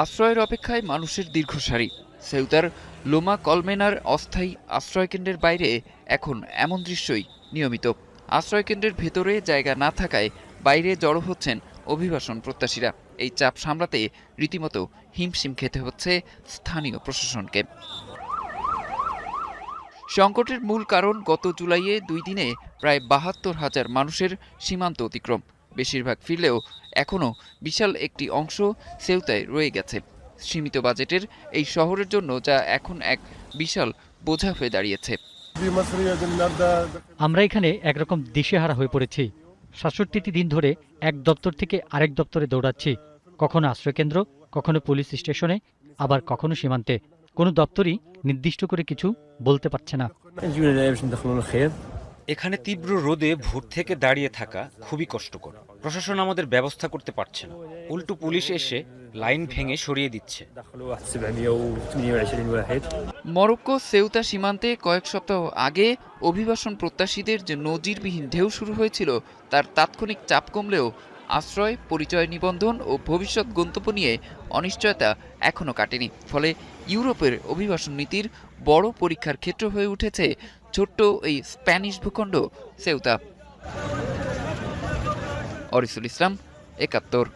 আশ্রয়ের অপেক্ষায় মানুষের দীর্ঘ সারি। সেউতার লোমা কলমেনার অস্থায়ী আশ্রয়কেন্দ্রের বাইরে এখন এমন দৃশ্যই নিয়মিত। আশ্রয়কেন্দ্রের ভেতরে জায়গা না থাকায় বাইরে জড়ো হচ্ছেন অভিবাসন প্রত্যাশীরা। এই চাপ সামলাতে রীতিমতো হিমশিম খেতে হচ্ছে স্থানীয় প্রশাসনকে। সংকটের মূল কারণ গত জুলাইয়ে 2 দিনে প্রায় ৭২,০০০ মানুষের সীমান্ত অতিক্রম। বেশিরভাগ ফিরলেও এখনও বিশাল একটি অংশ সেউতায় রয়ে গেছে। সীমিত বাজেটের এই শহরের জন্য যা এখন এক বিশাল বোঝা হয়ে দাঁড়িয়েছে। আমরা এখানে একরকম দিশেহারা হয়ে পড়েছি। ৬৭টি দিন ধরে এক দপ্তর থেকে আরেক দপ্তরে দৌড়াচ্ছি, কখনো আশ্রয়কেন্দ্র, কখনো পুলিশ স্টেশনে, আবার কখনো সীমান্তে। কোনো দপ্তরই নির্দিষ্ট করে কিছু বলতে পারছে না। এখানে তীব্র রোদে ভোর থেকে দাঁড়িয়ে থাকা খুবই কষ্টকর। প্রশাসন আমাদের ব্যবস্থা করতে পারছে না, উল্টো পুলিশ এসে লাইন ভেঙে সরিয়ে দিচ্ছে। মরক্কো সেউতা সীমান্তে কয়েক সপ্তাহ আগে অভিবাসন প্রত্যাশীদের যে নজিরবিহীন ঢেউ শুরু হয়েছিল তার তাৎক্ষণিক চাপ কমলেও আশ্রয়, পরিচয় নিবন্ধন ও ভবিষ্যৎ গন্তব্য নিয়ে অনিশ্চয়তা এখনও কাটেনি। ফলে ইউরোপের অভিবাসন নীতির বড় পরীক্ষার ক্ষেত্র হয়ে উঠেছে ছোট্ট এই স্প্যানিশ ভূখণ্ড সেউতা। অরিসুল ইসলাম, ৭১।